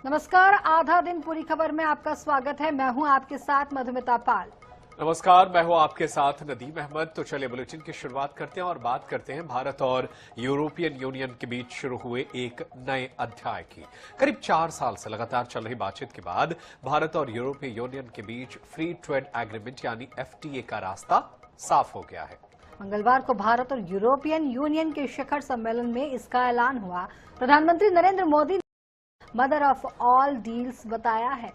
नमस्कार, आधा दिन पूरी खबर में आपका स्वागत है। मैं हूं आपके साथ मधुमिता पाल। नमस्कार, मैं हूं आपके साथ नदीम अहमद। तो चलिए बुलेटिन की शुरुआत करते हैं और बात करते हैं भारत और यूरोपियन यूनियन के बीच शुरू हुए एक नए अध्याय की। करीब 4 साल से लगातार चल रही बातचीत के बाद भारत और यूरोपीय यूनियन के बीच फ्री ट्रेड एग्रीमेंट यानी FTA का रास्ता साफ हो गया है। मंगलवार को भारत और यूरोपियन यूनियन के शिखर सम्मेलन में इसका ऐलान हुआ। प्रधानमंत्री नरेंद्र मोदी ने मदर ऑफ ऑल डील्स बताया है।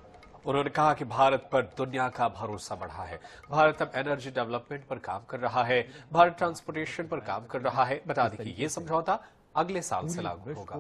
उन्होंने कहा कि भारत पर दुनिया का भरोसा बढ़ा है। भारत अब एनर्जी डेवलपमेंट पर काम कर रहा है, भारत ट्रांसपोर्टेशन पर काम कर रहा है। बता दें कि ये समझौता अगले साल से लागू होगा।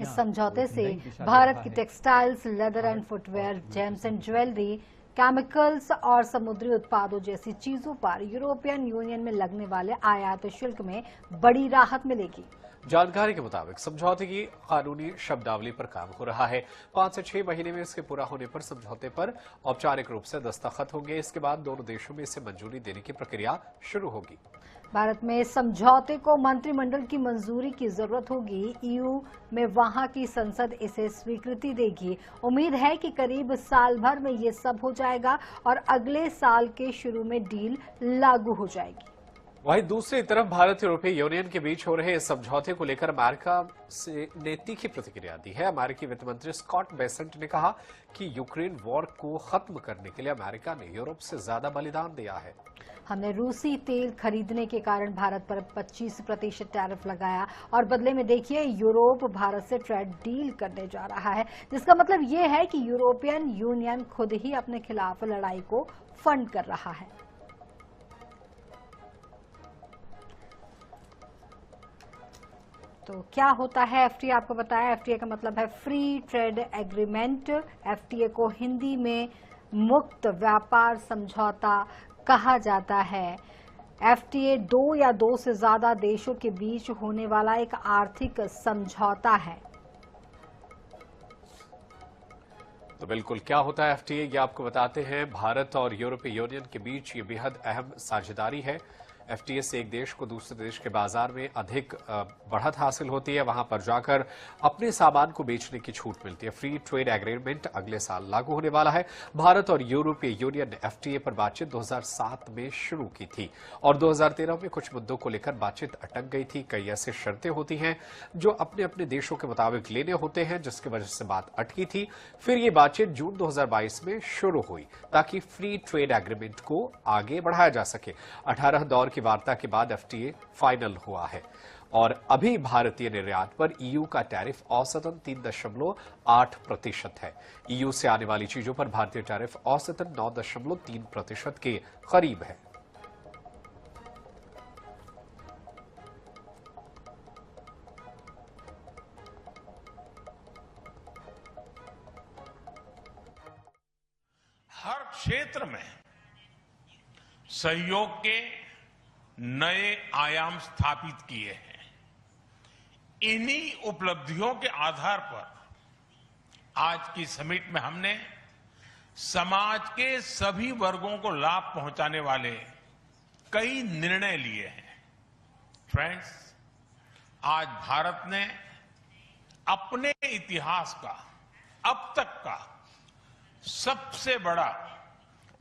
इस समझौते से भारत की textiles, leather and footwear, James and jewellery, chemicals और समुद्री उत्पादों जैसी चीजों पर यूरोपियन यूनियन में लगने वाले आयात शुल्क में बड़ी राहत मिलेगी। जानकारी के मुताबिक समझौते की कानूनी शब्दावली पर काम हो रहा है। 5 से 6 महीने में इसके पूरा होने पर समझौते पर औपचारिक रूप से दस्तखत होंगे। इसके बाद दोनों देशों में इसे मंजूरी देने की प्रक्रिया शुरू होगी। भारत में समझौते को मंत्रिमंडल की मंजूरी की जरूरत होगी। EU में वहां की संसद इसे स्वीकृति देगी। उम्मीद है कि करीब साल भर में ये सब हो जाएगा और अगले साल के शुरू में डील लागू हो जाएगी। वहीं दूसरी तरफ भारत यूरोपीय यूनियन के बीच हो रहे इस समझौते को लेकर अमेरिका ने तीखी प्रतिक्रिया दी है। अमेरिकी वित्त मंत्री स्कॉट बेसेंट ने कहा कि यूक्रेन वॉर को खत्म करने के लिए अमेरिका ने यूरोप से ज्यादा बलिदान दिया है। हमने रूसी तेल खरीदने के कारण भारत पर 25% टैरिफ लगाया और बदले में देखिए यूरोप भारत से ट्रेड डील करने जा रहा है, जिसका मतलब ये है कि यूरोपियन यूनियन खुद ही अपने खिलाफ लड़ाई को फंड कर रहा है। तो क्या होता है FTA? आपको बताया, FTA का मतलब है फ्री ट्रेड एग्रीमेंट। FTA को हिंदी में मुक्त व्यापार समझौता कहा जाता है। FTA 2 या 2 से ज्यादा देशों के बीच होने वाला एक आर्थिक समझौता है। तो बिल्कुल क्या होता है FTA, ये आपको बताते हैं। भारत और यूरोपीय यूनियन के बीच ये बेहद अहम साझेदारी है। FTA से एक देश को दूसरे देश के बाजार में अधिक बढ़त हासिल होती है, वहां पर जाकर अपने सामान को बेचने की छूट मिलती है। फ्री ट्रेड एग्रीमेंट अगले साल लागू होने वाला है। भारत और यूरोपीय यूनियन ने FTA पर बातचीत 2007 में शुरू की थी और 2013 में कुछ मुद्दों को लेकर बातचीत अटक गई थी। कई ऐसे शर्तें होती हैं जो अपने अपने देशों के मुताबिक लेने होते हैं, जिसकी वजह से बात अटकी थी। फिर ये बातचीत जून 2022 में शुरू हुई ताकि फ्री ट्रेड एग्रीमेंट को आगे बढ़ाया जा सके। 18 दौर की वार्ता के बाद FTA फाइनल हुआ है और अभी भारतीय निर्यात पर EU का टैरिफ औसतन 3.8% है। EU से आने वाली चीजों पर भारतीय टैरिफ औसतन 9.3% के करीब है। हर क्षेत्र में सहयोग के नए आयाम स्थापित किए हैं। इन्हीं उपलब्धियों के आधार पर आज की समिट में हमने समाज के सभी वर्गों को लाभ पहुंचाने वाले कई निर्णय लिए हैं। फ्रेंड्स, आज भारत ने अपने इतिहास का अब तक का सबसे बड़ा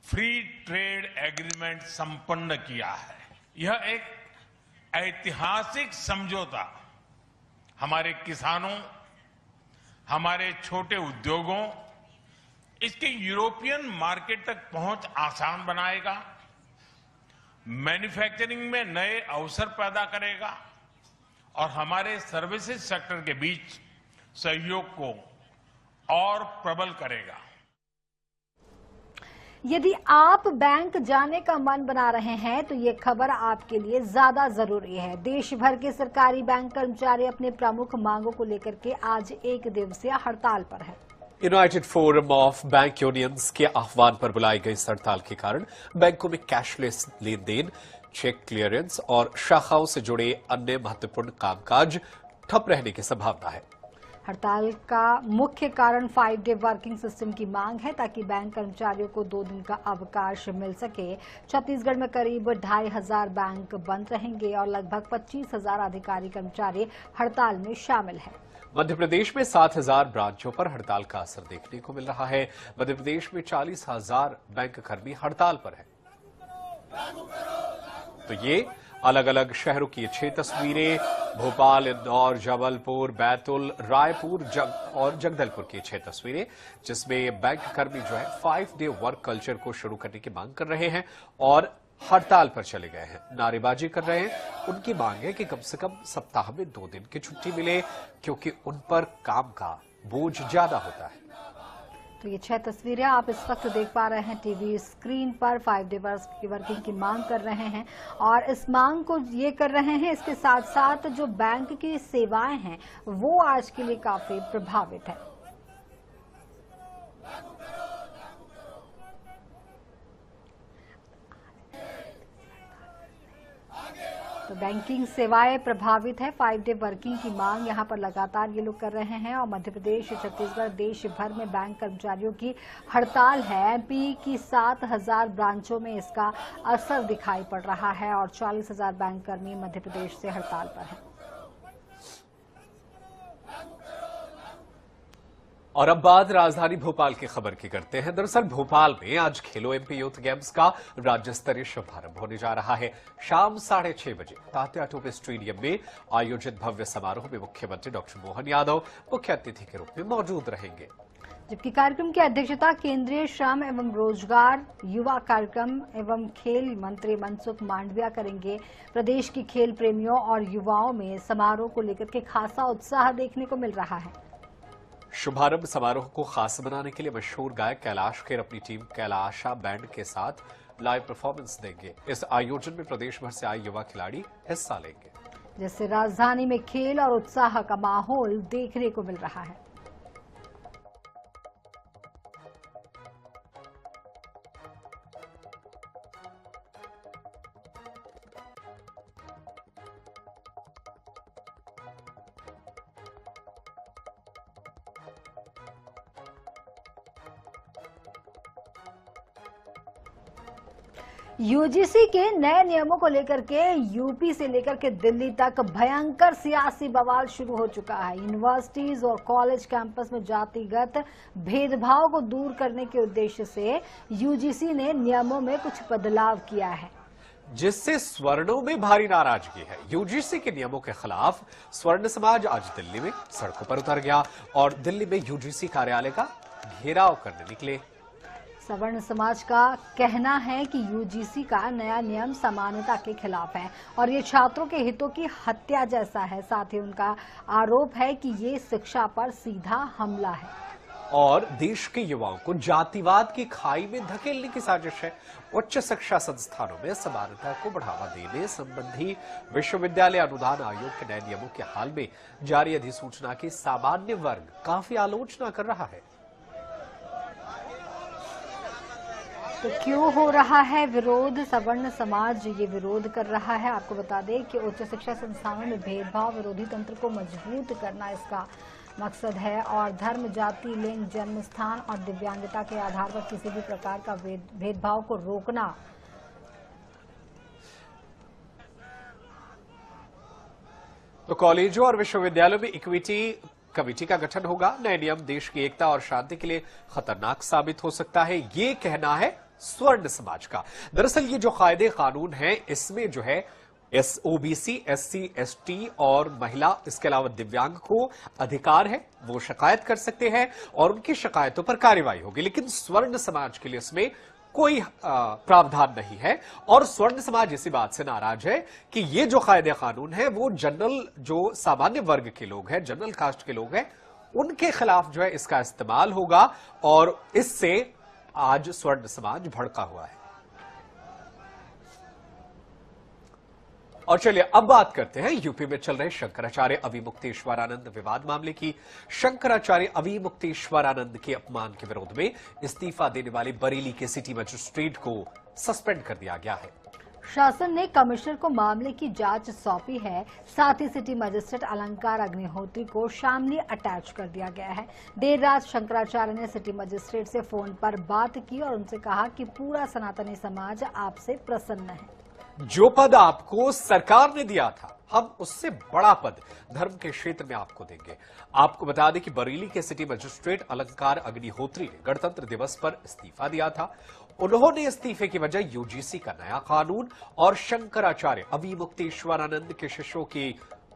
फ्री ट्रेड एग्रीमेंट संपन्न किया है। यह एक ऐतिहासिक समझौता हमारे किसानों, हमारे छोटे उद्योगों, इसके यूरोपियन मार्केट तक पहुंच आसान बनाएगा, मैन्युफैक्चरिंग में नए अवसर पैदा करेगा और हमारे सर्विसेज सेक्टर के बीच सहयोग को और प्रबल करेगा। यदि आप बैंक जाने का मन बना रहे हैं तो ये खबर आपके लिए ज्यादा जरूरी है। देश भर के सरकारी बैंक कर्मचारी अपने प्रमुख मांगों को लेकर के आज एक दिवसीय हड़ताल पर है। United forum of bank unions के आह्वान पर बुलाई गई इस हड़ताल के कारण बैंकों में कैशलेस लेन देन, चेक क्लियरेंस और शाखाओं से जुड़े अन्य महत्वपूर्ण कामकाज ठप रहने की संभावना है। हड़ताल का मुख्य कारण 5 डे वर्किंग सिस्टम की मांग है ताकि बैंक कर्मचारियों को 2 दिन का अवकाश मिल सके। छत्तीसगढ़ में करीब 2,500 बैंक बंद रहेंगे और लगभग 25,000 अधिकारी कर्मचारी हड़ताल में शामिल हैं। मध्य प्रदेश में 7,000 ब्रांचों पर हड़ताल का असर देखने को मिल रहा है। मध्य प्रदेश में 40,000 बैंक कर्मी हड़ताल पर हैं। तो ये अलग अलग शहरों की 6 तस्वीरें, भोपाल, इंदौर, जबलपुर, बैतूल, रायपुर और जगदलपुर की 6 तस्वीरें, जिसमें बैंक कर्मी जो है 5 डे वर्क कल्चर को शुरू करने की मांग कर रहे हैं और हड़ताल पर चले गए हैं, नारेबाजी कर रहे हैं। उनकी मांग है कि कम से कम सप्ताह में 2 दिन की छुट्टी मिले, क्योंकि उन पर काम का बोझ ज्यादा होता है। तो ये 6 तस्वीरें आप इस वक्त देख पा रहे हैं टीवी स्क्रीन पर। 5 डे वर्किंग की मांग कर रहे हैं और इस मांग को ये कर रहे हैं, इसके साथ साथ जो बैंक की सेवाएं हैं वो आज के लिए काफी प्रभावित है। तो बैंकिंग सेवाएं प्रभावित है। 5 डे वर्किंग की मांग यहां पर लगातार ये लोग कर रहे हैं और मध्य प्रदेश, छत्तीसगढ़, देश भर में बैंक कर्मचारियों की हड़ताल है। एमपी की 7,000 ब्रांचों में इसका असर दिखाई पड़ रहा है और 40,000 बैंक कर्मी मध्य प्रदेश से हड़ताल पर हैं। और अब बात राजधानी भोपाल की खबर की करते हैं। दरअसल भोपाल में आज खेलो एमपी यूथ गेम्स का राज्य स्तरीय शुभारंभ होने जा रहा है। शाम 6:30 बजे तात्या टोपे स्टेडियम में आयोजित भव्य समारोह में मुख्यमंत्री डॉक्टर मोहन यादव मुख्य अतिथि के रूप में मौजूद रहेंगे, जबकि कार्यक्रम की अध्यक्षता केंद्रीय श्रम एवं रोजगार, युवा कार्यक्रम एवं खेल मंत्री मनसुख मांडविया करेंगे। प्रदेश के खेल प्रेमियों और युवाओं में समारोह को लेकर के खासा उत्साह देखने को मिल रहा है। शुभारंभ समारोह को खास बनाने के लिए मशहूर गायक कैलाश खेर अपनी टीम कैलाशा बैंड के साथ लाइव परफॉर्मेंस देंगे। इस आयोजन में प्रदेश भर से आए युवा खिलाड़ी हिस्सा लेंगे, जिससे राजधानी में खेल और उत्साह का माहौल देखने को मिल रहा है। यूजीसी के नए नियमों को लेकर के यूपी से लेकर के दिल्ली तक भयंकर सियासी बवाल शुरू हो चुका है। यूनिवर्सिटीज और कॉलेज कैंपस में जातिगत भेदभाव को दूर करने के उद्देश्य से यूजीसी ने नियमों में कुछ बदलाव किया है, जिससे स्वर्णों में भारी नाराजगी है। यूजीसी के नियमों के खिलाफ स्वर्ण समाज आज दिल्ली में सड़कों पर उतर गया और दिल्ली में यूजीसी कार्यालय का घेराव करने निकले। सवर्ण समाज का कहना है कि यूजीसी का नया नियम समानता के खिलाफ है और ये छात्रों के हितों की हत्या जैसा है। साथ ही उनका आरोप है कि ये शिक्षा पर सीधा हमला है और देश के युवाओं को जातिवाद की खाई में धकेलने की साजिश है। उच्च शिक्षा संस्थानों में समानता को बढ़ावा देने संबंधी विश्वविद्यालय अनुदान आयोग के नए नियमों के हाल में जारी अधिसूचना की सामान्य वर्ग काफी आलोचना कर रहा है। तो क्यों हो रहा है विरोध? सवर्ण समाज ये विरोध कर रहा है। आपको बता दें कि उच्च शिक्षा संस्थानों में भेदभाव विरोधी तंत्र को मजबूत करना इसका मकसद है और धर्म, जाति, लिंग, जन्म स्थान और दिव्यांगता के आधार पर किसी भी प्रकार का भेदभाव को रोकना। तो कॉलेजों और विश्वविद्यालयों में इक्विटी कमेटी का गठन होगा। नए नियम देश की एकता और शांति के लिए खतरनाक साबित हो सकता है, ये कहना है स्वर्ण समाज का। दरअसल ये जो कायदे कानून हैं इसमें जो है ओबीसी, एससी, एसटी और महिला, इसके अलावा दिव्यांग को अधिकार है, वो शिकायत कर सकते हैं और उनकी शिकायतों पर कार्रवाई होगी। लेकिन स्वर्ण समाज के लिए इसमें कोई प्रावधान नहीं है और स्वर्ण समाज इसी बात से नाराज है कि ये जो कायदे कानून है वो जनरल, जो सामान्य वर्ग के लोग हैं, जनरल कास्ट के लोग हैं, उनके खिलाफ जो है इसका इस्तेमाल होगा और इससे आज स्वर्ण समाज भड़का हुआ है। और चलिए अब बात करते हैं यूपी में चल रहे शंकराचार्य अविमुक्तेश्वरानंद विवाद मामले की। शंकराचार्य अविमुक्तेश्वरानंद के अपमान के विरोध में इस्तीफा देने वाले बरेली के सिटी मजिस्ट्रेट को सस्पेंड कर दिया गया है। शासन ने कमिश्नर को मामले की जांच सौंपी है। साथ ही सिटी मजिस्ट्रेट अलंकार अग्निहोत्री को शामली अटैच कर दिया गया है। देर रात शंकराचार्य ने सिटी मजिस्ट्रेट से फोन पर बात की और उनसे कहा कि पूरा सनातनी समाज आपसे प्रसन्न है। जो पद आपको सरकार ने दिया था, हम उससे बड़ा पद धर्म के क्षेत्र में आपको देंगे। आपको बता दें कि बरेली के सिटी मजिस्ट्रेट अलंकार अग्निहोत्री ने गणतंत्र दिवस पर इस्तीफा दिया था। उन्होंने इस्तीफे की वजह यूजीसी का नया कानून और शंकराचार्य अभिमुक्तेश्वरानंद के शिष्यों की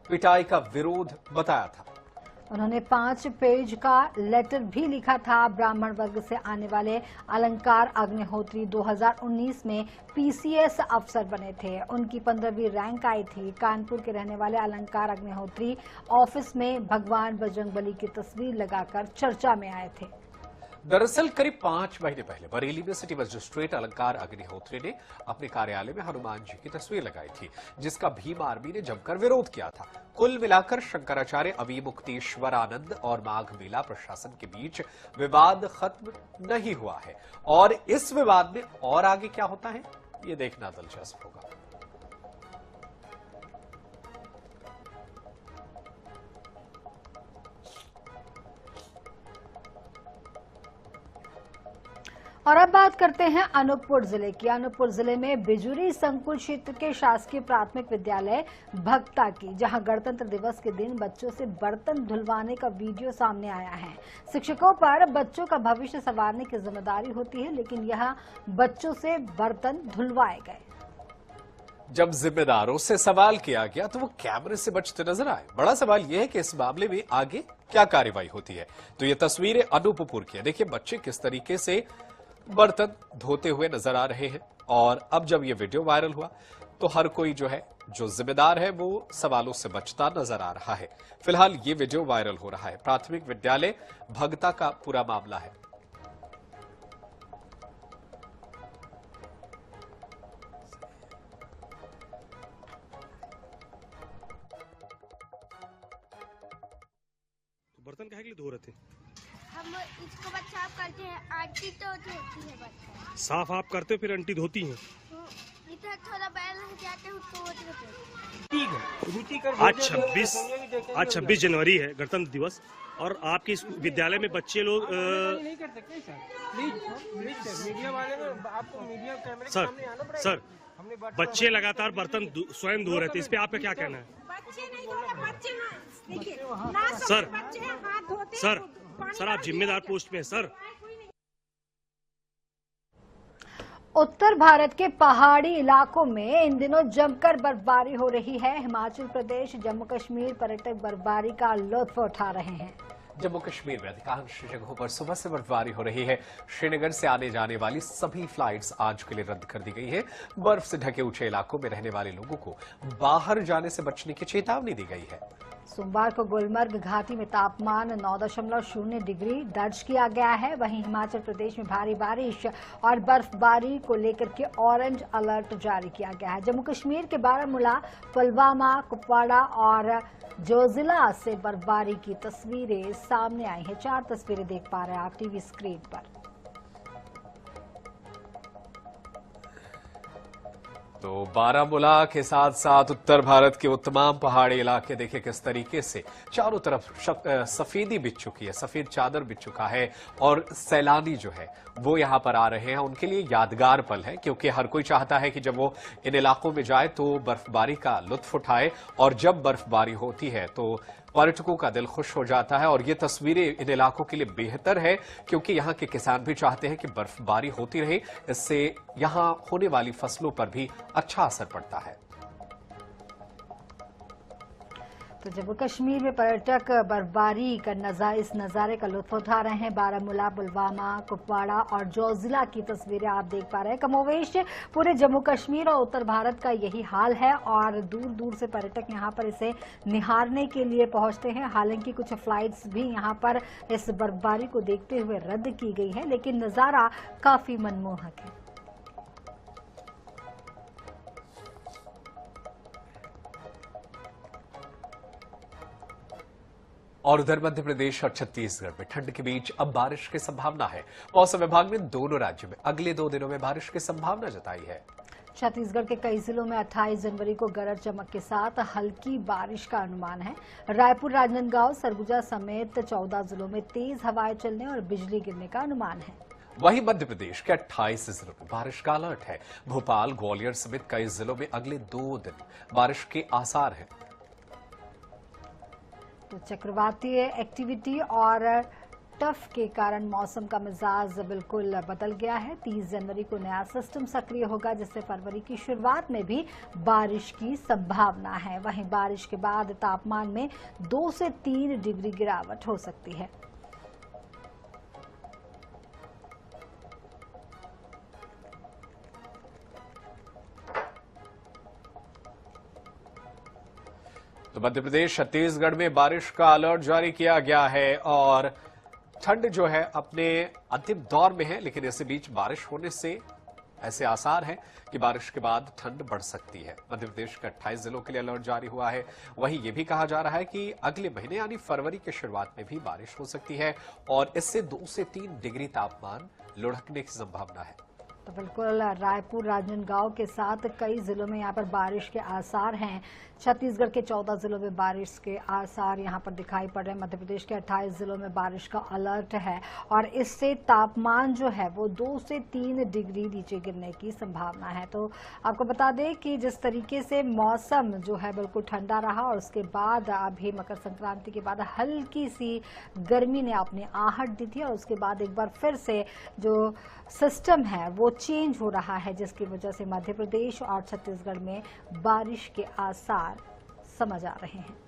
पिटाई का विरोध बताया था। उन्होंने 5 पेज का लेटर भी लिखा था। ब्राह्मण वर्ग से आने वाले अलंकार अग्निहोत्री 2019 में पीसीएस अफसर बने थे। उनकी 15वीं रैंक आई थी। कानपुर के रहने वाले अलंकार अग्निहोत्री ऑफिस में भगवान बजरंगबली की तस्वीर लगाकर चर्चा में आए थे। दरअसल करीब 5 महीने पहले बरेली में सिटी मजिस्ट्रेट अलंकार अग्निहोत्री ने अपने कार्यालय में हनुमान जी की तस्वीर लगाई थी, जिसका भीम आर्मी ने जमकर विरोध किया था। कुल मिलाकर शंकराचार्य अभिमुक्तेश्वरानंद और माघ मेला प्रशासन के बीच विवाद खत्म नहीं हुआ है और इस विवाद में और आगे क्या होता है, ये देखना दिलचस्प होगा। और अब बात करते हैं अनूपपुर जिले की। अनूपपुर जिले में बिजुरी संकुल क्षेत्र के शासकीय प्राथमिक विद्यालय भक्ता की, जहां गणतंत्र दिवस के दिन बच्चों से बर्तन धुलवाने का वीडियो सामने आया है। शिक्षकों पर बच्चों का भविष्य संवारने की जिम्मेदारी होती है, लेकिन यह बच्चों से बर्तन धुलवाए गए। जब जिम्मेदारों से सवाल किया गया तो वो कैमरे से बचते नजर आए। बड़ा सवाल यह है कि इस मामले में आगे क्या कार्रवाई होती है। तो ये तस्वीरें अनूपपुर की है। देखिए बच्चे किस तरीके से बर्तन धोते हुए नजर आ रहे हैं और अब जब ये वीडियो वायरल हुआ तो हर कोई जो है, जो जिम्मेदार है, वो सवालों से बचता नजर आ रहा है। फिलहाल ये वीडियो वायरल हो रहा है। प्राथमिक विद्यालय भगता का पूरा मामला है। बर्तन काहे के लिए धो रहे थे? हम इसको बस साफ करते हैं, आंटी तो धोती है बर्तन। साफ आप करते हो फिर आंटी धोती हैं? इधर थोड़ा बैल रह जाते हैं उसको वो धोते हैं। आज 26 जनवरी है गणतंत्र दिवस और आपके इस विद्यालय में बच्चे लोग नहीं कर सकते सर। प्लीज मीडिया वाले में आपको मीडिया कैमरे के सामने आना पड़ेगा। सर बच्चे लगातार बर्तन स्वयं धो रहे थे, इस पे आपका क्या कहना है? सर आप जिम्मेदार पोस्ट पे हैं सर। उत्तर भारत के पहाड़ी इलाकों में इन दिनों जमकर बर्फबारी हो रही है। हिमाचल प्रदेश, जम्मू कश्मीर पर्यटक बर्फबारी का लुत्फ उठा रहे हैं। जम्मू कश्मीर में अधिकांश जगहों पर सुबह से बर्फबारी हो रही है। श्रीनगर से आने जाने वाली सभी फ्लाइट्स आज के लिए रद्द कर दी गई है। बर्फ से ढके ऊंचे इलाकों में रहने वाले लोगों को बाहर जाने से बचने की चेतावनी दी गई है। सोमवार को गुलमर्ग घाटी में तापमान 9.0 डिग्री दर्ज किया गया है। वहीं हिमाचल प्रदेश में भारी बारिश और बर्फबारी को लेकर के ऑरेंज अलर्ट जारी किया गया है। जम्मू कश्मीर के बारामूला, पुलवामा, कुपवाड़ा और जोजिला से बर्फबारी की तस्वीरें सामने आई हैं। 4 तस्वीरें देख पा रहे हैं आप टीवी स्क्रीन पर। तो बारामूला के साथ साथ उत्तर भारत के तमाम पहाड़ी इलाके देखे किस तरीके से चारों तरफ सफेदी बिछ चुकी है, सफेद चादर बिछ चुका है और सैलानी जो है वो यहां पर आ रहे हैं। उनके लिए यादगार पल है, क्योंकि हर कोई चाहता है कि जब वो इन इलाकों में जाए तो बर्फबारी का लुत्फ उठाए और जब बर्फबारी होती है तो पर्यटकों का दिल खुश हो जाता है। और ये तस्वीरें इन इलाकों के लिए बेहतर है, क्योंकि यहाँ के किसान भी चाहते हैं कि बर्फबारी होती रहे, इससे यहाँ होने वाली फसलों पर भी अच्छा असर पड़ता है। तो जम्मू कश्मीर में पर्यटक बर्फबारी का इस नज़ारे का लुत्फ उठा रहे हैं। बारामूला, पुलवामा, कुपवाड़ा और जोजिला की तस्वीरें आप देख पा रहे हैं। कमोवेश पूरे जम्मू कश्मीर और उत्तर भारत का यही हाल है और दूर दूर से पर्यटक यहां पर इसे निहारने के लिए पहुंचते हैं। हालांकि कुछ फ्लाइट्स भी यहां पर इस बर्फबारी को देखते हुए रद्द की गई है, लेकिन नज़ारा काफी मनमोहक है। और उधर मध्य प्रदेश और छत्तीसगढ़ में ठंड के बीच अब बारिश की संभावना है। मौसम विभाग ने दोनों राज्यों में अगले 2 दिनों में बारिश की संभावना जताई है। छत्तीसगढ़ के कई जिलों में 28 जनवरी को गरज चमक के साथ हल्की बारिश का अनुमान है। रायपुर, राजनांदगांव, सरगुजा समेत 14 जिलों में तेज हवाएं चलने और बिजली गिरने का अनुमान है। वहीं मध्य प्रदेश के 28 जिलों में बारिश का अलर्ट है। भोपाल, ग्वालियर समेत कई जिलों में अगले 2 दिन बारिश के आसार हैं। तो चक्रवाती एक्टिविटी और टफ के कारण मौसम का मिजाज बिल्कुल बदल गया है। 30 जनवरी को नया सिस्टम सक्रिय होगा, जिससे फरवरी की शुरुआत में भी बारिश की संभावना है। वहीं बारिश के बाद तापमान में 2 से 3 डिग्री गिरावट हो सकती है। तो मध्य प्रदेश, छत्तीसगढ़ में बारिश का अलर्ट जारी किया गया है और ठंड जो है अपने अंतिम दौर में है, लेकिन इसी बीच बारिश होने से ऐसे आसार हैं कि बारिश के बाद ठंड बढ़ सकती है। मध्य प्रदेश के 28 जिलों के लिए अलर्ट जारी हुआ है। वहीं यह भी कहा जा रहा है कि अगले महीने यानी फरवरी की शुरुआत में भी बारिश हो सकती है और इससे 2 से 3 डिग्री तापमान लुढ़कने की संभावना है। तो बिल्कुल रायपुर, राजनांदगांव के साथ कई जिलों में यहाँ पर बारिश के आसार हैं। छत्तीसगढ़ के 14 जिलों में बारिश के आसार यहाँ पर दिखाई पड़ रहे हैं। मध्य प्रदेश के 28 जिलों में बारिश का अलर्ट है और इससे तापमान जो है वो 2 से 3 डिग्री नीचे गिरने की संभावना है। तो आपको बता दें कि जिस तरीके से मौसम जो है बिल्कुल ठंडा रहा और उसके बाद अभी मकर संक्रांति के बाद हल्की सी गर्मी ने अपनी आहट दी थी और उसके बाद एक बार फिर से जो सिस्टम है वो चेंज हो रहा है, जिसकी वजह से मध्य प्रदेश और छत्तीसगढ़ में बारिश के आसार समझ आ रहे हैं।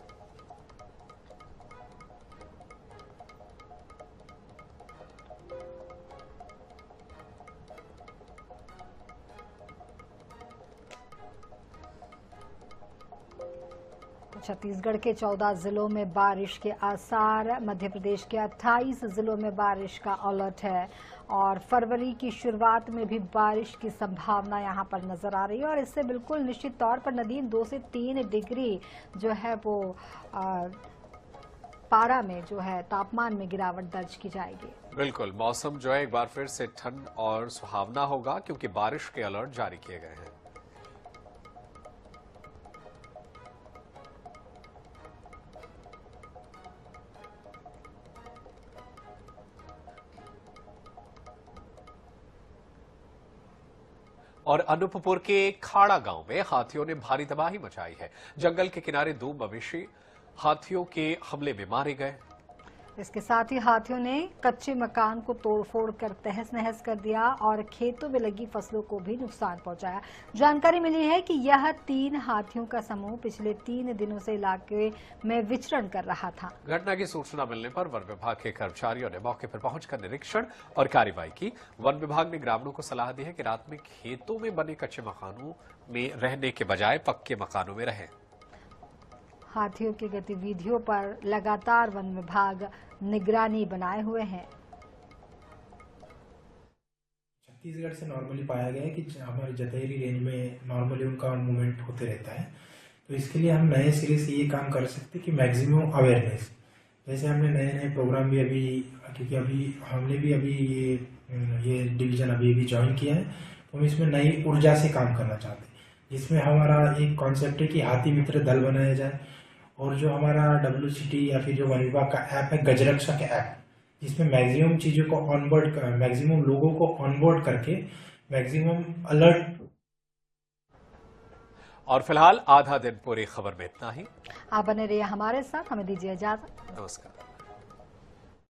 छत्तीसगढ़ के 14 जिलों में बारिश के आसार, मध्य प्रदेश के 28 जिलों में बारिश का अलर्ट है और फरवरी की शुरुआत में भी बारिश की संभावना यहां पर नजर आ रही है और इससे बिल्कुल निश्चित तौर पर नदीम 2 से 3 डिग्री जो है वो पारा में जो है तापमान में गिरावट दर्ज की जाएगी। बिल्कुल मौसम जो है एक बार फिर से ठंड और सुहावना होगा क्योंकि बारिश के अलर्ट जारी किए गए हैं। और अनूपपुर के खाड़ा गांव में हाथियों ने भारी तबाही मचाई है। जंगल के किनारे 2 मवेशी हाथियों के हमले में मारे गए। इसके साथ ही हाथियों ने कच्चे मकान को तोड़फोड़ कर तहस नहस कर दिया और खेतों में लगी फसलों को भी नुकसान पहुंचाया। जानकारी मिली है कि यह 3 हाथियों का समूह पिछले 3 दिनों से इलाके में विचरण कर रहा था। घटना की सूचना मिलने पर वन विभाग के कर्मचारियों ने मौके पर पहुंचकर निरीक्षण और कार्रवाई की। वन विभाग ने ग्रामीणों को सलाह दी है कि रात में खेतों में बने कच्चे मकानों में रहने के बजाय पक्के मकानों में रहें। हाथियों की गतिविधियों पर लगातार वन विभाग निगरानी बनाए हुए हैं। छत्तीसगढ़ से नॉर्मली पाया गया है कि हमारे जतैली रेंज में नॉर्मली उनका मूवमेंट होते रहता है, तो इसके लिए हम नए सिरे से ये काम कर सकते हैं कि मैक्सिमम अवेयरनेस, जैसे हमने नए नए प्रोग्राम भी अभी, क्योंकि अभी हमने भी अभी ये डिवीजन अभी ज्वाइन किया है, तो हम इसमें नई ऊर्जा से काम करना चाहते हैं, जिसमें हमारा एक कॉन्सेप्ट है कि हाथी मित्र दल बनाया जाए और जो हमारा WCT या फिर जो वन विभाग का ऐप है गजरक्षक ऐप, जिसमें मैक्सिमम चीजों को ऑनबोर्ड, मैक्सिमम लोगों को ऑनबोर्ड करके मैक्सिमम अलर्ट। और फिलहाल आधा दिन पूरी खबर में इतना ही। आप बने रहिए हमारे साथ, हमें दीजिए इजाजत। नमस्कार।